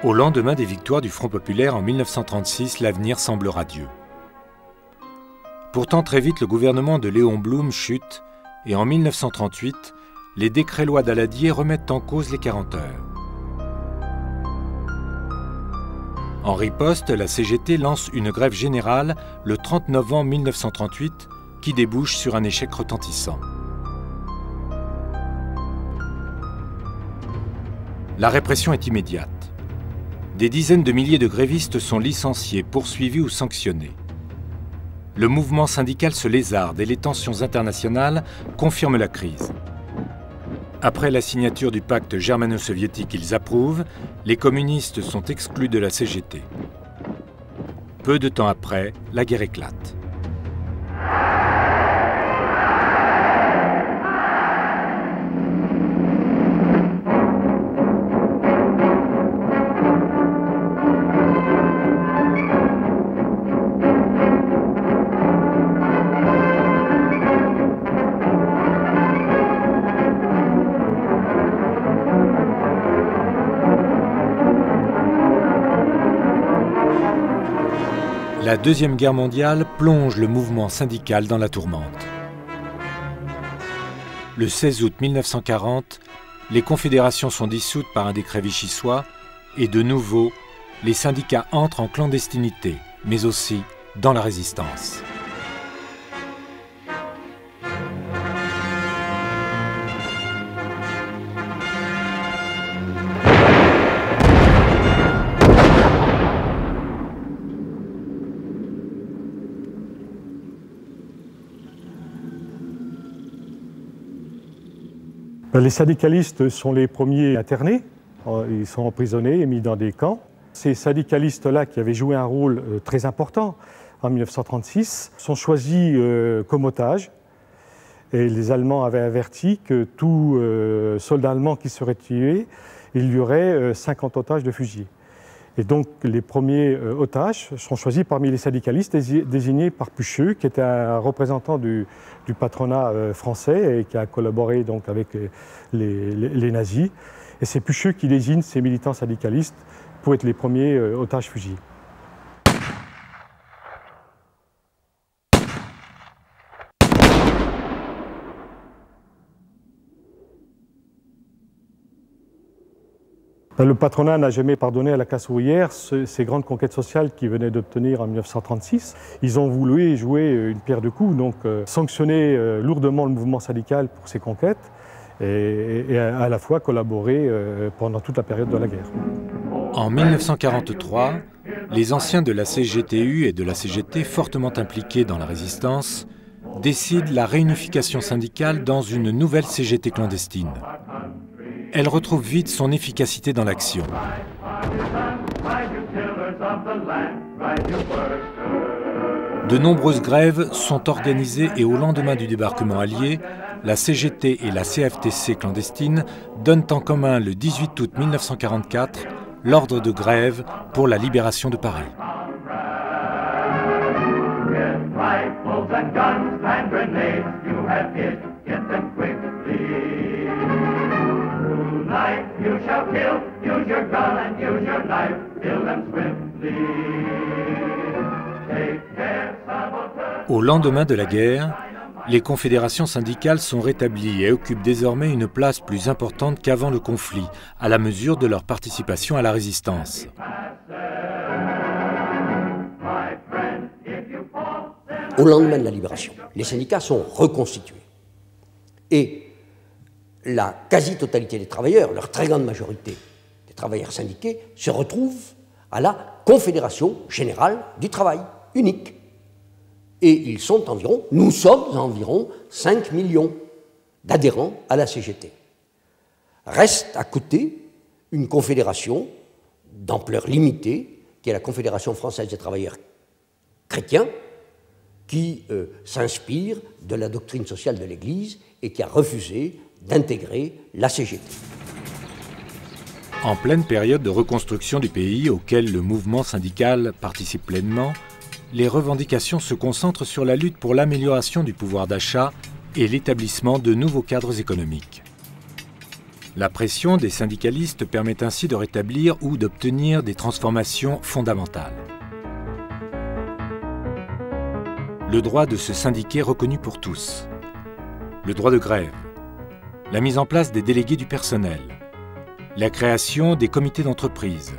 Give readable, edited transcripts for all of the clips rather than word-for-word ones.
Au lendemain des victoires du Front populaire en 1936, l'avenir semble radieux. Pourtant, très vite, le gouvernement de Léon Blum chute et en 1938, les décrets-lois Daladier remettent en cause les 40 heures. En riposte, la CGT lance une grève générale le 30 novembre 1938 qui débouche sur un échec retentissant. La répression est immédiate. Des dizaines de milliers de grévistes sont licenciés, poursuivis ou sanctionnés. Le mouvement syndical se lézarde et les tensions internationales confirment la crise. Après la signature du pacte germano-soviétique qu'ils approuvent, les communistes sont exclus de la CGT. Peu de temps après, la guerre éclate. La Deuxième Guerre mondiale plonge le mouvement syndical dans la tourmente. Le 16 août 1940, les confédérations sont dissoutes par un décret vichysois et de nouveau, les syndicats entrent en clandestinité, mais aussi dans la résistance. Les syndicalistes sont les premiers internés, ils sont emprisonnés et mis dans des camps. Ces syndicalistes-là, qui avaient joué un rôle très important en 1936, sont choisis comme otages. Et les Allemands avaient averti que tout soldat allemand qui serait tué, il y aurait 50 otages de fusillés. Et donc les premiers otages sont choisis parmi les syndicalistes désignés par Pucheux, qui était un représentant du patronat français et qui a collaboré donc avec les nazis. Et c'est Pucheux qui désigne ces militants syndicalistes pour être les premiers otages fusillés. Le patronat n'a jamais pardonné à la classe ouvrière ces grandes conquêtes sociales qu'il venait d'obtenir en 1936. Ils ont voulu jouer une pierre deux coups, donc sanctionner lourdement le mouvement syndical pour ces conquêtes et à la fois collaborer pendant toute la période de la guerre. En 1943, les anciens de la CGTU et de la CGT, fortement impliqués dans la résistance, décident la réunification syndicale dans une nouvelle CGT clandestine. Elle retrouve vite son efficacité dans l'action. De nombreuses grèves sont organisées et au lendemain du débarquement allié, la CGT et la CFTC clandestine donnent en commun le 18 août 1944 l'ordre de grève pour la libération de Paris. Au lendemain de la guerre, les confédérations syndicales sont rétablies et occupent désormais une place plus importante qu'avant le conflit, à la mesure de leur participation à la résistance. Au lendemain de la libération, les syndicats sont reconstitués. Et la quasi-totalité des travailleurs, leur très grande majorité des travailleurs syndiqués, se retrouvent à la Confédération Générale du Travail, unique. Et ils sont environ, nous sommes environ 5 millions d'adhérents à la CGT. Reste à côté une confédération d'ampleur limitée, qui est la Confédération française des travailleurs chrétiens, qui s'inspire de la doctrine sociale de l'Église et qui a refusé d'intégrer la CGT. En pleine période de reconstruction du pays auquel le mouvement syndical participe pleinement, les revendications se concentrent sur la lutte pour l'amélioration du pouvoir d'achat et l'établissement de nouveaux cadres économiques. La pression des syndicalistes permet ainsi de rétablir ou d'obtenir des transformations fondamentales. Le droit de se syndiquer reconnu pour tous. Le droit de grève. La mise en place des délégués du personnel. La création des comités d'entreprise.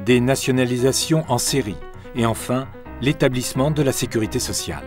Des nationalisations en série. Et enfin, l'établissement de la sécurité sociale.